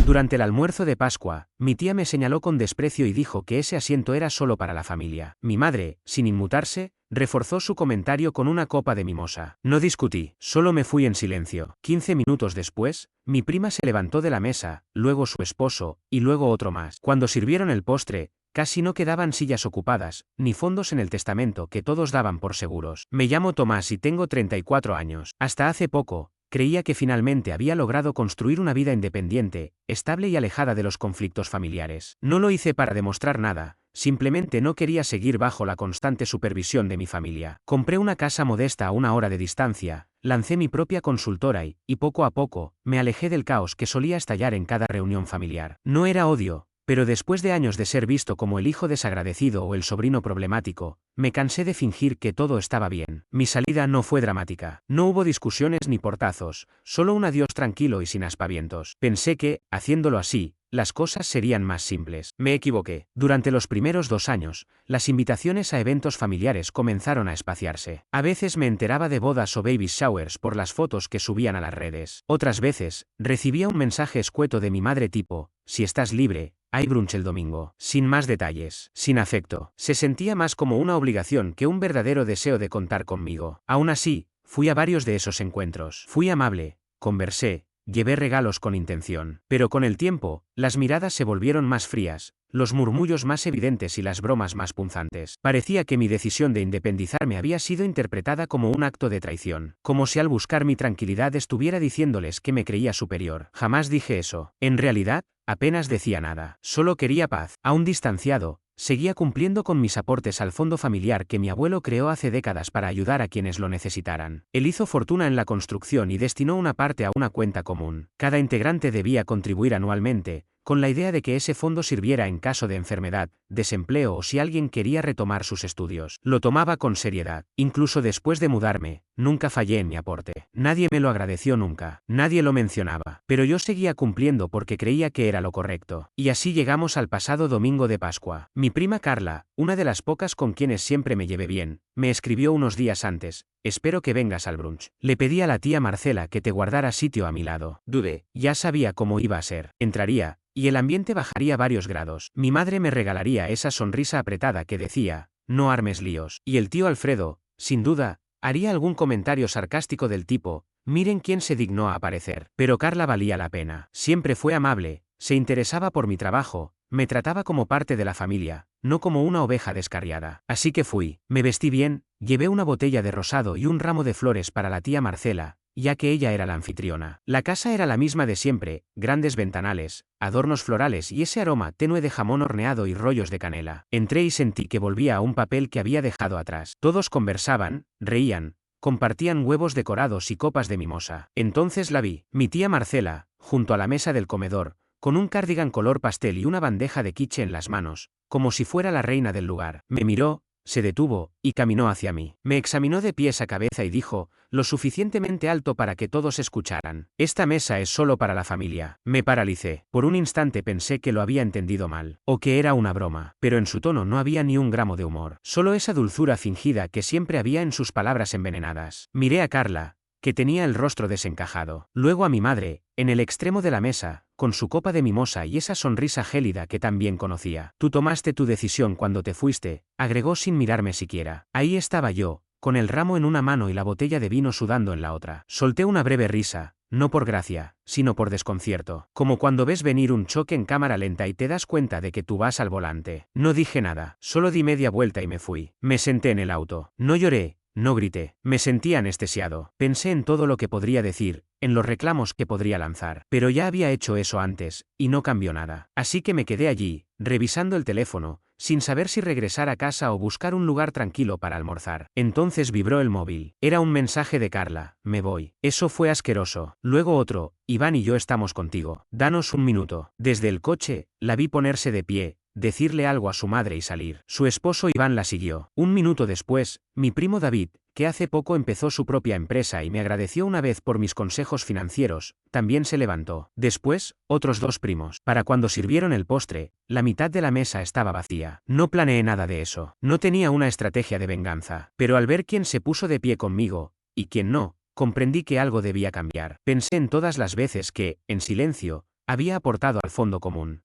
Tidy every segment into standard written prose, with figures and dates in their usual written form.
Durante el almuerzo de Pascua, mi tía me señaló con desprecio y dijo que ese asiento era solo para la familia. Mi madre, sin inmutarse, reforzó su comentario con una copa de mimosa. No discutí, solo me fui en silencio. 15 minutos después, mi prima se levantó de la mesa, luego su esposo, y luego otro más. Cuando sirvieron el postre, casi no quedaban sillas ocupadas, ni fondos en el testamento que todos daban por seguros. Me llamo Tomás y tengo 34 años. Hasta hace poco, creía que finalmente había logrado construir una vida independiente, estable y alejada de los conflictos familiares. No lo hice para demostrar nada, simplemente no quería seguir bajo la constante supervisión de mi familia. Compré una casa modesta a 1 hora de distancia, lancé mi propia consultora y poco a poco, me alejé del caos que solía estallar en cada reunión familiar. No era odio, pero después de años de ser visto como el hijo desagradecido o el sobrino problemático, me cansé de fingir que todo estaba bien. Mi salida no fue dramática. No hubo discusiones ni portazos, solo un adiós tranquilo y sin aspavientos. Pensé que, haciéndolo así, las cosas serían más simples. Me equivoqué. Durante los primeros 2 años, las invitaciones a eventos familiares comenzaron a espaciarse. A veces me enteraba de bodas o baby showers por las fotos que subían a las redes. Otras veces, recibía un mensaje escueto de mi madre tipo, si estás libre, hay brunch el domingo. Sin más detalles, sin afecto. Se sentía más como una obligación que un verdadero deseo de contar conmigo. Aún así, fui a varios de esos encuentros. Fui amable, conversé, llevé regalos con intención. Pero con el tiempo, las miradas se volvieron más frías, los murmullos más evidentes y las bromas más punzantes. Parecía que mi decisión de independizarme había sido interpretada como un acto de traición, como si al buscar mi tranquilidad estuviera diciéndoles que me creía superior. Jamás dije eso. En realidad, apenas decía nada. Solo quería paz. Aún distanciado, seguía cumpliendo con mis aportes al fondo familiar que mi abuelo creó hace décadas para ayudar a quienes lo necesitaran. Él hizo fortuna en la construcción y destinó una parte a una cuenta común. Cada integrante debía contribuir anualmente, con la idea de que ese fondo sirviera en caso de enfermedad, desempleo o si alguien quería retomar sus estudios. Lo tomaba con seriedad. Incluso después de mudarme, nunca fallé en mi aporte. Nadie me lo agradeció nunca. Nadie lo mencionaba. Pero yo seguía cumpliendo porque creía que era lo correcto. Y así llegamos al pasado domingo de Pascua. Mi prima Carla, una de las pocas con quienes siempre me llevé bien, me escribió unos días antes: espero que vengas al brunch. Le pedí a la tía Marcela que te guardara sitio a mi lado. Dudé. Ya sabía cómo iba a ser. Entraría, y el ambiente bajaría varios grados. Mi madre me regalaría esa sonrisa apretada que decía, no armes líos. Y el tío Alfredo, sin duda, haría algún comentario sarcástico del tipo, miren quién se dignó a aparecer. Pero Carla valía la pena. Siempre fue amable, se interesaba por mi trabajo, me trataba como parte de la familia, no como una oveja descarriada. Así que fui, me vestí bien, llevé una botella de rosado y un ramo de flores para la tía Marcela, ya que ella era la anfitriona. La casa era la misma de siempre, grandes ventanales, adornos florales y ese aroma tenue de jamón horneado y rollos de canela. Entré y sentí que volvía a un papel que había dejado atrás. Todos conversaban, reían, compartían huevos decorados y copas de mimosa. Entonces la vi, mi tía Marcela, junto a la mesa del comedor, con un cardigan color pastel y una bandeja de quiche en las manos, como si fuera la reina del lugar. Me miró, se detuvo, y caminó hacia mí. Me examinó de pies a cabeza y dijo, lo suficientemente alto para que todos escucharan: esta mesa es solo para la familia. Me paralicé. Por un instante pensé que lo había entendido mal, o que era una broma, pero en su tono no había ni un gramo de humor, solo esa dulzura fingida que siempre había en sus palabras envenenadas. Miré a Carla, que tenía el rostro desencajado. Luego a mi madre, en el extremo de la mesa, con su copa de mimosa y esa sonrisa gélida que tan bien conocía. Tú tomaste tu decisión cuando te fuiste, agregó sin mirarme siquiera. Ahí estaba yo, con el ramo en una mano y la botella de vino sudando en la otra. Solté una breve risa, no por gracia, sino por desconcierto. Como cuando ves venir un choque en cámara lenta y te das cuenta de que tú vas al volante. No dije nada, solo di media vuelta y me fui. Me senté en el auto. No lloré. No grité. Me sentía anestesiado. Pensé en todo lo que podría decir, en los reclamos que podría lanzar. Pero ya había hecho eso antes, y no cambió nada. Así que me quedé allí, revisando el teléfono, sin saber si regresar a casa o buscar un lugar tranquilo para almorzar. Entonces vibró el móvil. Era un mensaje de Carla: me voy. Eso fue asqueroso. Luego otro: Iván y yo estamos contigo. Danos un minuto. Desde el coche, la vi ponerse de pie, decirle algo a su madre y salir. Su esposo Iván la siguió. Un minuto después, mi primo David, que hace poco empezó su propia empresa y me agradeció una vez por mis consejos financieros, también se levantó. Después, otros 2 primos. Para cuando sirvieron el postre, la mitad de la mesa estaba vacía. No planeé nada de eso. No tenía una estrategia de venganza. Pero al ver quién se puso de pie conmigo, y quién no, comprendí que algo debía cambiar. Pensé en todas las veces que, en silencio, había aportado al fondo común.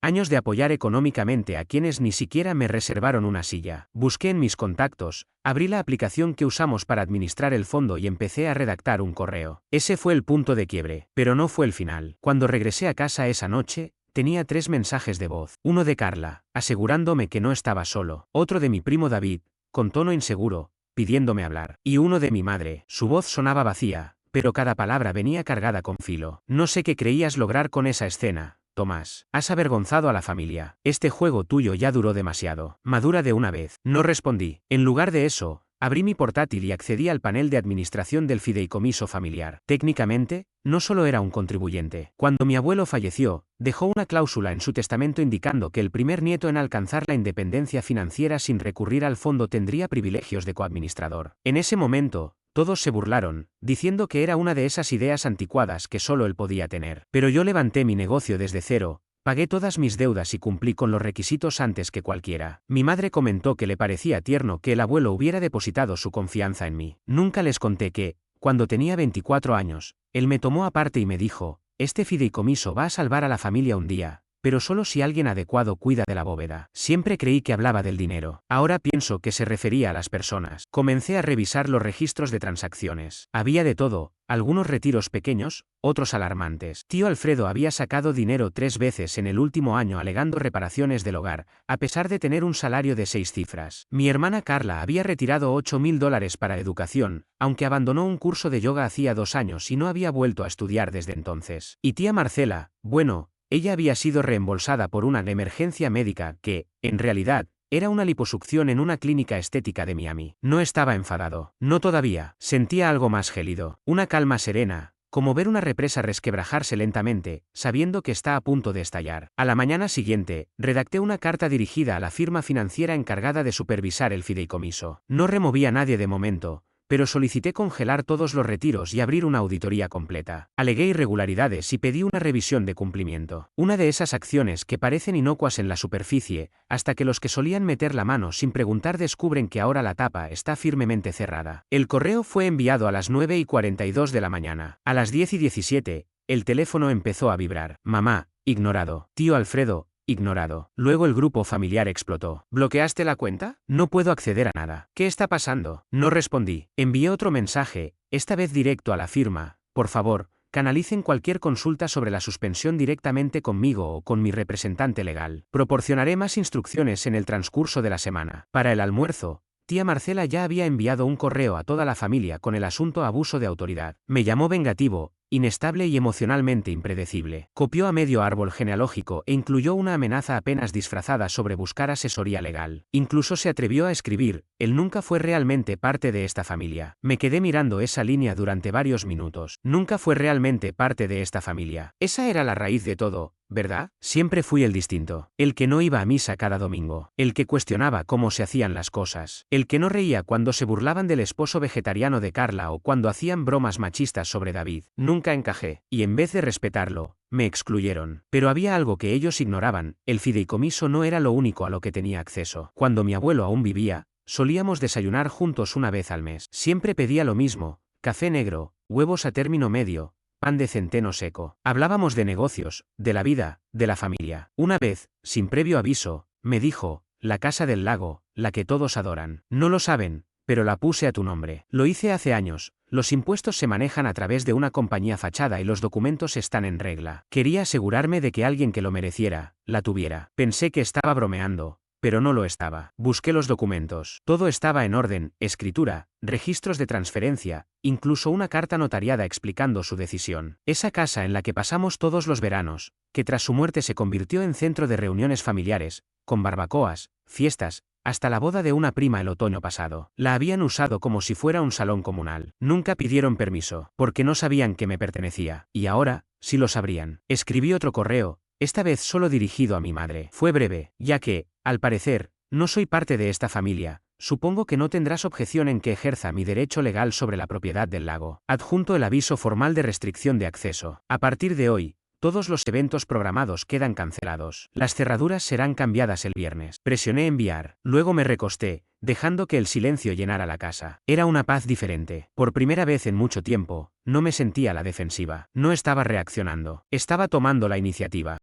Años de apoyar económicamente a quienes ni siquiera me reservaron una silla. Busqué en mis contactos, abrí la aplicación que usamos para administrar el fondo y empecé a redactar un correo. Ese fue el punto de quiebre, pero no fue el final. Cuando regresé a casa esa noche, tenía 3 mensajes de voz. Uno de Carla, asegurándome que no estaba solo. Otro de mi primo David, con tono inseguro, pidiéndome hablar. Y uno de mi madre. Su voz sonaba vacía, pero cada palabra venía cargada con filo. No sé qué creías lograr con esa escena, Tomás. Has avergonzado a la familia. Este juego tuyo ya duró demasiado. Madura de una vez. No respondí. En lugar de eso, abrí mi portátil y accedí al panel de administración del fideicomiso familiar. Técnicamente, no solo era un contribuyente. Cuando mi abuelo falleció, dejó una cláusula en su testamento indicando que el primer nieto en alcanzar la independencia financiera sin recurrir al fondo tendría privilegios de coadministrador. En ese momento, todos se burlaron, diciendo que era una de esas ideas anticuadas que solo él podía tener. Pero yo levanté mi negocio desde cero, pagué todas mis deudas y cumplí con los requisitos antes que cualquiera. Mi madre comentó que le parecía tierno que el abuelo hubiera depositado su confianza en mí. Nunca les conté que, cuando tenía 24 años, él me tomó aparte y me dijo, este fideicomiso va a salvar a la familia un día, pero solo si alguien adecuado cuida de la bóveda. Siempre creí que hablaba del dinero. Ahora pienso que se refería a las personas. Comencé a revisar los registros de transacciones. Había de todo, algunos retiros pequeños, otros alarmantes. Tío Alfredo había sacado dinero 3 veces en el último año alegando reparaciones del hogar, a pesar de tener un salario de 6 cifras. Mi hermana Carla había retirado $8.000 para educación, aunque abandonó un curso de yoga hacía 2 años y no había vuelto a estudiar desde entonces. Y tía Marcela, bueno, ella había sido reembolsada por una emergencia médica que, en realidad, era una liposucción en una clínica estética de Miami. No estaba enfadado. No todavía. Sentía algo más gélido. Una calma serena, como ver una represa resquebrajarse lentamente, sabiendo que está a punto de estallar. A la mañana siguiente, redacté una carta dirigida a la firma financiera encargada de supervisar el fideicomiso. No removí a nadie de momento, pero solicité congelar todos los retiros y abrir una auditoría completa. Alegué irregularidades y pedí una revisión de cumplimiento. Una de esas acciones que parecen inocuas en la superficie, hasta que los que solían meter la mano sin preguntar descubren que ahora la tapa está firmemente cerrada. El correo fue enviado a las 9:42 de la mañana. A las 10:17, el teléfono empezó a vibrar. Mamá, ignorado. Tío Alfredo, ignorado. Luego el grupo familiar explotó. ¿Bloqueaste la cuenta? No puedo acceder a nada. ¿Qué está pasando? No respondí. Envié otro mensaje, esta vez directo a la firma. Por favor, canalicen cualquier consulta sobre la suspensión directamente conmigo o con mi representante legal. Proporcionaré más instrucciones en el transcurso de la semana. Para el almuerzo, tía Marcela ya había enviado un correo a toda la familia con el asunto abuso de autoridad. Me llamó vengativo, inestable y emocionalmente impredecible. Copió a medio árbol genealógico e incluyó una amenaza apenas disfrazada sobre buscar asesoría legal. Incluso se atrevió a escribir, él nunca fue realmente parte de esta familia. Me quedé mirando esa línea durante varios minutos. Nunca fue realmente parte de esta familia. Esa era la raíz de todo, ¿verdad? Siempre fui el distinto. El que no iba a misa cada domingo. El que cuestionaba cómo se hacían las cosas. El que no reía cuando se burlaban del esposo vegetariano de Carla o cuando hacían bromas machistas sobre David. Nunca encajé, y en vez de respetarlo, me excluyeron. Pero había algo que ellos ignoraban, el fideicomiso no era lo único a lo que tenía acceso. Cuando mi abuelo aún vivía, solíamos desayunar juntos una vez al mes. Siempre pedía lo mismo, café negro, huevos a término medio, pan de centeno seco. Hablábamos de negocios, de la vida, de la familia. Una vez, sin previo aviso, me dijo, la casa del lago, la que todos adoran. No lo saben, pero la puse a tu nombre. Lo hice hace años. Los impuestos se manejan a través de una compañía fachada y los documentos están en regla. Quería asegurarme de que alguien que lo mereciera, la tuviera. Pensé que estaba bromeando, pero no lo estaba. Busqué los documentos. Todo estaba en orden, escritura, registros de transferencia, incluso una carta notariada explicando su decisión. Esa casa en la que pasamos todos los veranos, que tras su muerte se convirtió en centro de reuniones familiares, con barbacoas, fiestas, hasta la boda de una prima el otoño pasado. La habían usado como si fuera un salón comunal. Nunca pidieron permiso, porque no sabían que me pertenecía. Y ahora, sí lo sabrían. Escribí otro correo, esta vez solo dirigido a mi madre. Fue breve, ya que, al parecer, no soy parte de esta familia. Supongo que no tendrás objeción en que ejerza mi derecho legal sobre la propiedad del lago. Adjunto el aviso formal de restricción de acceso. A partir de hoy, Todos los eventos programados quedan cancelados. Las cerraduras serán cambiadas el viernes. Presioné enviar. Luego me recosté, dejando que el silencio llenara la casa. Era una paz diferente. Por primera vez en mucho tiempo, no me sentía a la defensiva. No estaba reaccionando. Estaba tomando la iniciativa.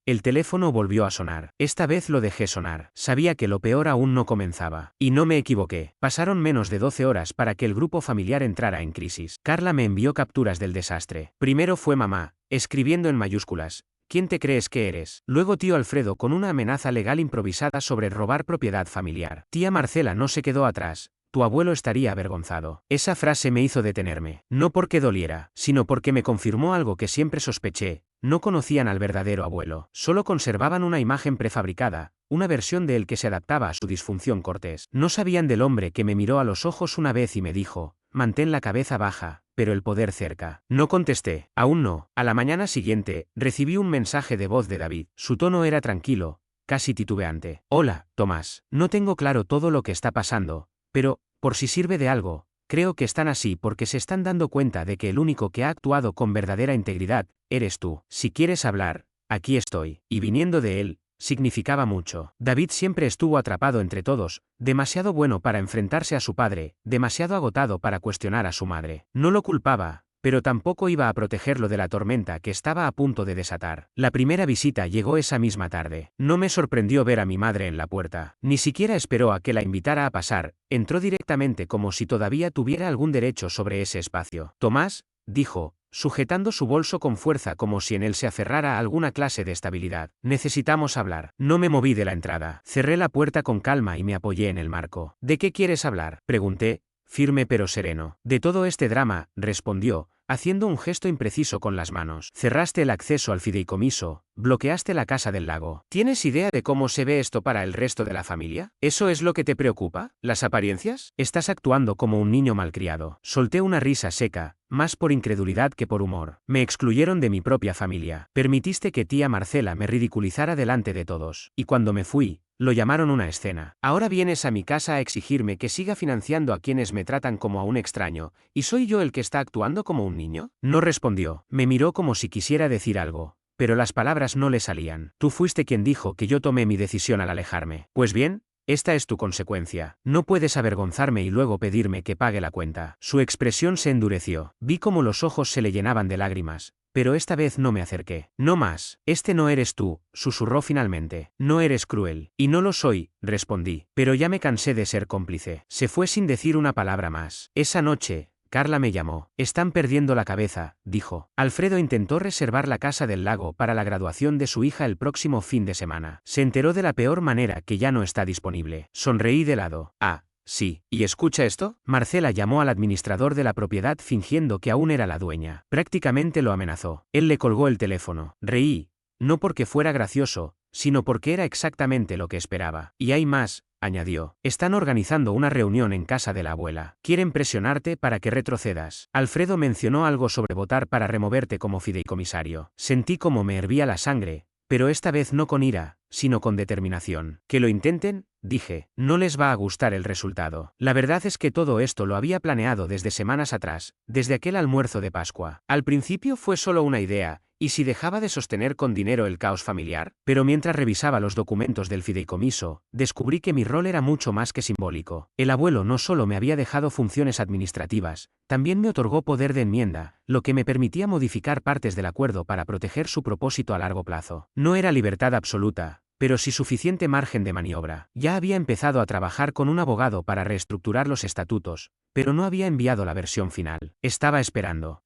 El teléfono volvió a sonar. Esta vez lo dejé sonar. Sabía que lo peor aún no comenzaba. Y no me equivoqué. Pasaron menos de 12 horas para que el grupo familiar entrara en crisis. Carla me envió capturas del desastre. Primero fue mamá, escribiendo en mayúsculas: ¿quién te crees que eres? Luego tío Alfredo con una amenaza legal improvisada sobre robar propiedad familiar. Tía Marcela no se quedó atrás. Tu abuelo estaría avergonzado. Esa frase me hizo detenerme. No porque doliera, sino porque me confirmó algo que siempre sospeché. No conocían al verdadero abuelo. Solo conservaban una imagen prefabricada, una versión de él que se adaptaba a su disfunción cortés. No sabían del hombre que me miró a los ojos una vez y me dijo: mantén la cabeza baja, pero el poder cerca. No contesté. Aún no. A la mañana siguiente, recibí un mensaje de voz de David. Su tono era tranquilo, casi titubeante. Hola, Tomás. No tengo claro todo lo que está pasando, pero, por si sirve de algo, creo que están así porque se están dando cuenta de que el único que ha actuado con verdadera integridad eres tú. Si quieres hablar, aquí estoy. Y viniendo de él, significaba mucho. David siempre estuvo atrapado entre todos, demasiado bueno para enfrentarse a su padre, demasiado agotado para cuestionar a su madre. No lo culpaba, pero tampoco iba a protegerlo de la tormenta que estaba a punto de desatar. La primera visita llegó esa misma tarde. No me sorprendió ver a mi madre en la puerta. Ni siquiera esperó a que la invitara a pasar, entró directamente como si todavía tuviera algún derecho sobre ese espacio. Tomás, dijo, sujetando su bolso con fuerza como si en él se aferrara a alguna clase de estabilidad. Necesitamos hablar. No me moví de la entrada. Cerré la puerta con calma y me apoyé en el marco. ¿De qué quieres hablar?, pregunté, firme pero sereno. De todo este drama, respondió, haciendo un gesto impreciso con las manos. Cerraste el acceso al fideicomiso, bloqueaste la casa del lago. ¿Tienes idea de cómo se ve esto para el resto de la familia? ¿Eso es lo que te preocupa? ¿Las apariencias? Estás actuando como un niño malcriado. Solté una risa seca, más por incredulidad que por humor. Me excluyeron de mi propia familia. Permitiste que tía Marcela me ridiculizara delante de todos. Y cuando me fui, lo llamaron una escena. Ahora vienes a mi casa a exigirme que siga financiando a quienes me tratan como a un extraño, ¿y soy yo el que está actuando como un niño? No respondió. Me miró como si quisiera decir algo, pero las palabras no le salían. Tú fuiste quien dijo que yo tomé mi decisión al alejarme. Pues bien, esta es tu consecuencia. No puedes avergonzarme y luego pedirme que pague la cuenta. Su expresión se endureció. Vi cómo los ojos se le llenaban de lágrimas. Pero esta vez no me acerqué. No más. Este no eres tú, susurró finalmente. No eres cruel. Y no lo soy, respondí. Pero ya me cansé de ser cómplice. Se fue sin decir una palabra más. Esa noche, Carla me llamó. Están perdiendo la cabeza, dijo. Alfredo intentó reservar la casa del lago para la graduación de su hija el próximo fin de semana. Se enteró de la peor manera que ya no está disponible. Sonreí de lado. Ah. Sí, ¿y escucha esto? Marcela llamó al administrador de la propiedad fingiendo que aún era la dueña. Prácticamente lo amenazó. Él le colgó el teléfono. Reí, no porque fuera gracioso, sino porque era exactamente lo que esperaba. Y hay más, añadió. Están organizando una reunión en casa de la abuela. Quieren presionarte para que retrocedas. Alfredo mencionó algo sobre votar para removerte como fideicomisario. Sentí como me hervía la sangre, pero esta vez no con ira, sino con determinación. Que lo intenten, dije, no les va a gustar el resultado. La verdad es que todo esto lo había planeado desde semanas atrás, desde aquel almuerzo de Pascua. Al principio fue solo una idea, ¿y si dejaba de sostener con dinero el caos familiar? Pero mientras revisaba los documentos del fideicomiso, descubrí que mi rol era mucho más que simbólico. El abuelo no solo me había dejado funciones administrativas, también me otorgó poder de enmienda, lo que me permitía modificar partes del acuerdo para proteger su propósito a largo plazo. No era libertad absoluta, pero sí suficiente margen de maniobra. Ya había empezado a trabajar con un abogado para reestructurar los estatutos, pero no había enviado la versión final. Estaba esperando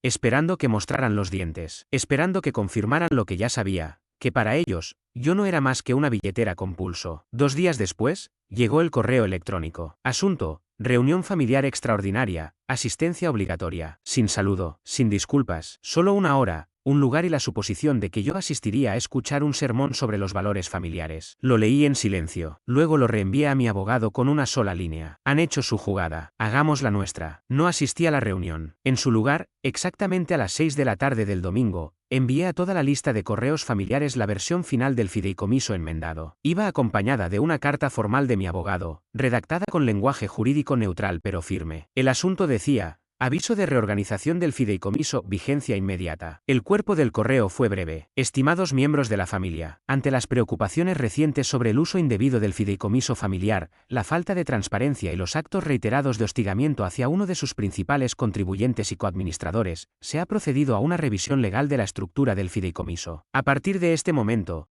que mostraran los dientes, esperando que confirmaran lo que ya sabía, que para ellos, yo no era más que una billetera con pulso. 2 días después, llegó el correo electrónico. Asunto: reunión familiar extraordinaria, asistencia obligatoria. Sin saludo, sin disculpas, solo 1 hora. Un lugar y la suposición de que yo asistiría a escuchar un sermón sobre los valores familiares. Lo leí en silencio. Luego lo reenvié a mi abogado con una sola línea. Han hecho su jugada. Hagamos la nuestra. No asistí a la reunión. En su lugar, exactamente a las 6 de la tarde del domingo, envié a toda la lista de correos familiares la versión final del fideicomiso enmendado. Iba acompañada de una carta formal de mi abogado, redactada con lenguaje jurídico neutral pero firme. El asunto decía: Aviso de reorganización del fideicomiso, vigencia inmediata. El cuerpo del correo fue breve. Estimados miembros de la familia, ante las preocupaciones recientes sobre el uso indebido del fideicomiso familiar, la falta de transparencia y los actos reiterados de hostigamiento hacia uno de sus principales contribuyentes y coadministradores, se ha procedido a una revisión legal de la estructura del fideicomiso. A partir de este momento,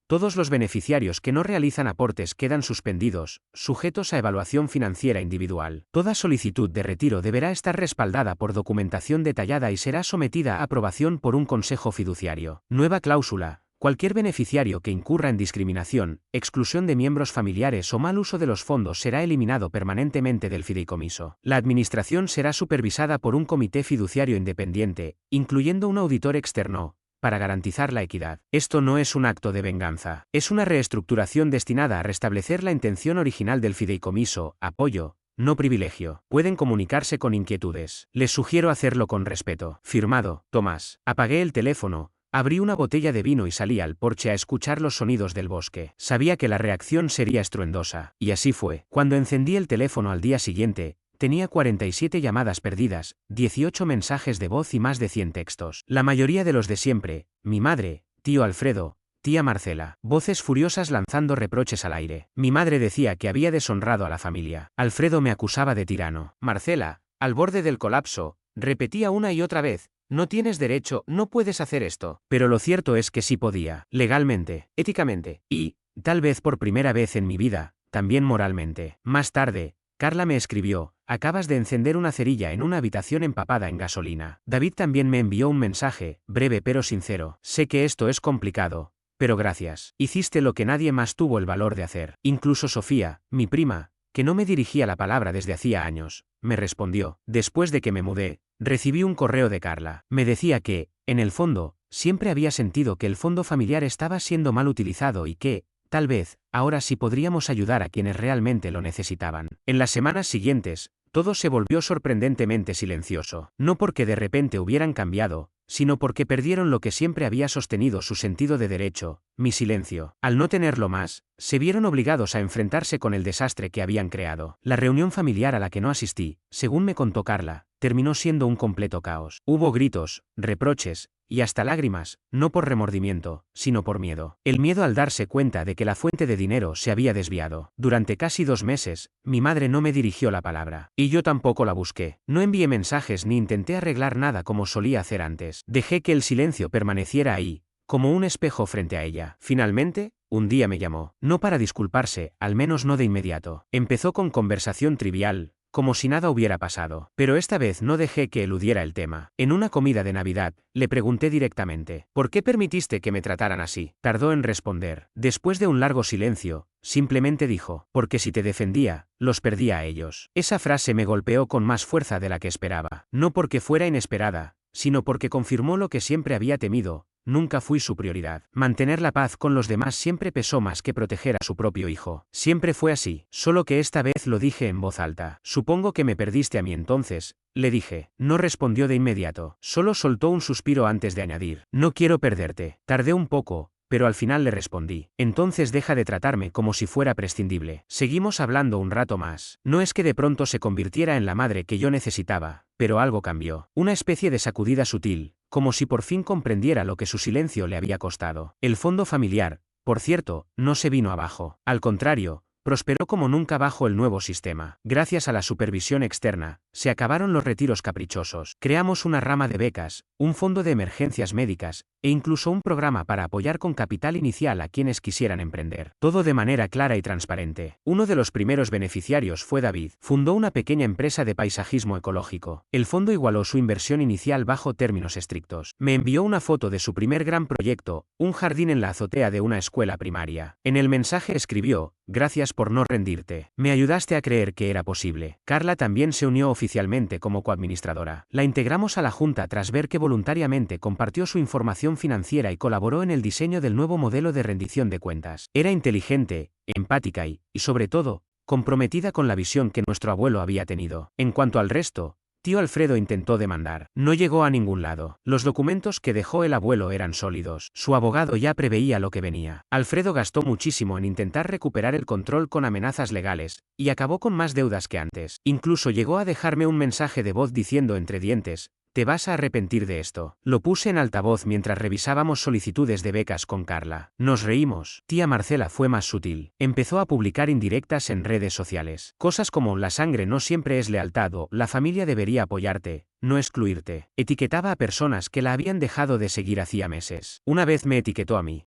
todos los beneficiarios que no realizan aportes quedan suspendidos, sujetos a evaluación financiera individual. Toda solicitud de retiro deberá estar respaldada por documentación detallada y será sometida a aprobación por un consejo fiduciario. Nueva cláusula. Cualquier beneficiario que incurra en discriminación, exclusión de miembros familiares o mal uso de los fondos será eliminado permanentemente del fideicomiso. La administración será supervisada por un comité fiduciario independiente, incluyendo un auditor externo, para garantizar la equidad. Esto no es un acto de venganza, es una reestructuración destinada a restablecer la intención original del fideicomiso, apoyo, no privilegio. Pueden comunicarse con inquietudes. Les sugiero hacerlo con respeto. Firmado, Tomás. Apagué el teléfono, abrí una botella de vino y salí al porche a escuchar los sonidos del bosque. Sabía que la reacción sería estruendosa, y así fue. Cuando encendí el teléfono al día siguiente, tenía 47 llamadas perdidas, 18 mensajes de voz y más de 100 textos. La mayoría de los de siempre, mi madre, tío Alfredo, tía Marcela. Voces furiosas lanzando reproches al aire. Mi madre decía que había deshonrado a la familia. Alfredo me acusaba de tirano. Marcela, al borde del colapso, repetía una y otra vez: no tienes derecho, no puedes hacer esto. Pero lo cierto es que sí podía, legalmente, éticamente, y, tal vez por primera vez en mi vida, también moralmente. Más tarde, Carla me escribió: acabas de encender una cerilla en una habitación empapada en gasolina. David también me envió un mensaje, breve pero sincero: sé que esto es complicado, pero gracias. Hiciste lo que nadie más tuvo el valor de hacer. Incluso Sofía, mi prima, que no me dirigía la palabra desde hacía años, me respondió. Después de que me mudé, recibí un correo de Carla. Me decía que, en el fondo, siempre había sentido que el fondo familiar estaba siendo mal utilizado y que, tal vez, ahora sí podríamos ayudar a quienes realmente lo necesitaban. En las semanas siguientes, todo se volvió sorprendentemente silencioso. No porque de repente hubieran cambiado, sino porque perdieron lo que siempre había sostenido su sentido de derecho, mi silencio. Al no tenerlo más, se vieron obligados a enfrentarse con el desastre que habían creado. La reunión familiar a la que no asistí, según me contó Carla, terminó siendo un completo caos. Hubo gritos, reproches, y hasta lágrimas, no por remordimiento, sino por miedo. El miedo al darse cuenta de que la fuente de dinero se había desviado. Durante casi 2 meses, mi madre no me dirigió la palabra. Y yo tampoco la busqué. No envié mensajes ni intenté arreglar nada como solía hacer antes. Dejé que el silencio permaneciera ahí, como un espejo frente a ella. Finalmente, un día me llamó. No para disculparse, al menos no de inmediato. Empezó con conversación trivial, como si nada hubiera pasado. Pero esta vez no dejé que eludiera el tema. En una comida de Navidad, le pregunté directamente: ¿por qué permitiste que me trataran así? Tardó en responder. Después de un largo silencio, simplemente dijo: porque si te defendía, los perdía a ellos. Esa frase me golpeó con más fuerza de la que esperaba. No porque fuera inesperada, sino porque confirmó lo que siempre había temido: nunca fui su prioridad. Mantener la paz con los demás siempre pesó más que proteger a su propio hijo. Siempre fue así, solo que esta vez lo dije en voz alta. Supongo que me perdiste a mí entonces, le dije. No respondió de inmediato, solo soltó un suspiro antes de añadir: no quiero perderte. Tardé un poco, pero al final le respondí: entonces deja de tratarme como si fuera prescindible. Seguimos hablando un rato más. No es que de pronto se convirtiera en la madre que yo necesitaba, pero algo cambió. Una especie de sacudida sutil, como si por fin comprendiera lo que su silencio le había costado. El fondo familiar, por cierto, no se vino abajo. Al contrario, prosperó como nunca bajo el nuevo sistema. Gracias a la supervisión externa, se acabaron los retiros caprichosos. Creamos una rama de becas, un fondo de emergencias médicas, e incluso un programa para apoyar con capital inicial a quienes quisieran emprender. Todo de manera clara y transparente. Uno de los primeros beneficiarios fue David. Fundó una pequeña empresa de paisajismo ecológico. El fondo igualó su inversión inicial bajo términos estrictos. Me envió una foto de su primer gran proyecto, un jardín en la azotea de una escuela primaria. En el mensaje escribió: gracias por no rendirte. Me ayudaste a creer que era posible. Carla también se unió oficialmente como coadministradora. La integramos a la junta tras ver que voluntariamente compartió su información financiera y colaboró en el diseño del nuevo modelo de rendición de cuentas. Era inteligente, empática y, sobre todo, comprometida con la visión que nuestro abuelo había tenido. En cuanto al resto, Tío Alfredo intentó demandar. No llegó a ningún lado. Los documentos que dejó el abuelo eran sólidos. Su abogado ya preveía lo que venía. Alfredo gastó muchísimo en intentar recuperar el control con amenazas legales, y acabó con más deudas que antes. Incluso llegó a dejarme un mensaje de voz diciendo entre dientes: «Te vas a arrepentir de esto». Lo puse en altavoz mientras revisábamos solicitudes de becas con Carla. Nos reímos. Tía Marcela fue más sutil. Empezó a publicar indirectas en redes sociales. Cosas como «la sangre no siempre es lealtad» o «la familia debería apoyarte, no excluirte». Etiquetaba a personas que la habían dejado de seguir hacía meses. Una vez me etiquetó a mí.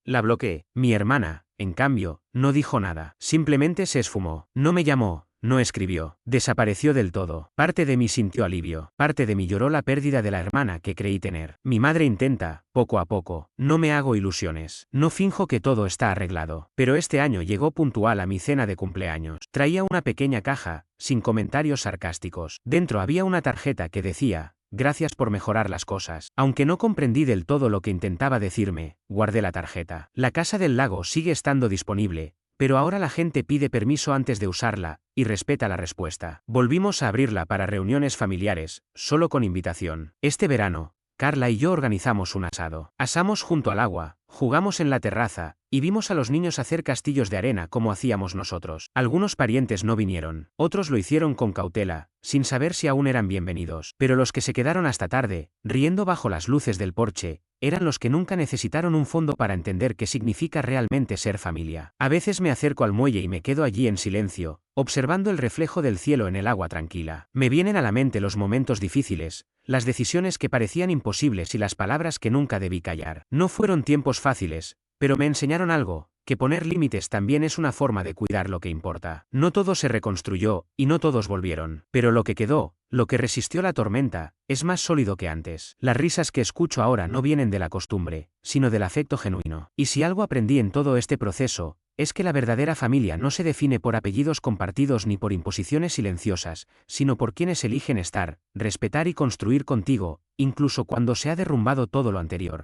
La bloqueé. Mi hermana, en cambio, no dijo nada. Simplemente se esfumó. No me llamó. No escribió. Desapareció del todo. Parte de mí sintió alivio. Parte de mí lloró la pérdida de la hermana que creí tener. Mi madre intenta, poco a poco. No me hago ilusiones. No finjo que todo está arreglado. Pero este año llegó puntual a mi cena de cumpleaños. Traía una pequeña caja, sin comentarios sarcásticos. Dentro había una tarjeta que decía: «Gracias por mejorar las cosas». Aunque no comprendí del todo lo que intentaba decirme, guardé la tarjeta. La casa del lago sigue estando disponible, pero ahora la gente pide permiso antes de usarla, y respeta la respuesta. Volvimos a abrirla para reuniones familiares, solo con invitación. Este verano, Carla y yo organizamos un asado. Asamos junto al agua, jugamos en la terraza, y vimos a los niños hacer castillos de arena como hacíamos nosotros. Algunos parientes no vinieron, otros lo hicieron con cautela, sin saber si aún eran bienvenidos. Pero los que se quedaron hasta tarde, riendo bajo las luces del porche, eran los que nunca necesitaron un fondo para entender qué significa realmente ser familia. A veces me acerco al muelle y me quedo allí en silencio, observando el reflejo del cielo en el agua tranquila. Me vienen a la mente los momentos difíciles, las decisiones que parecían imposibles y las palabras que nunca debí callar. No fueron tiempos fáciles, pero me enseñaron algo: que poner límites también es una forma de cuidar lo que importa. No todo se reconstruyó, y no todos volvieron. Pero lo que quedó, lo que resistió la tormenta, es más sólido que antes. Las risas que escucho ahora no vienen de la costumbre, sino del afecto genuino. Y si algo aprendí en todo este proceso, es que la verdadera familia no se define por apellidos compartidos ni por imposiciones silenciosas, sino por quienes eligen estar, respetar y construir contigo, incluso cuando se ha derrumbado todo lo anterior.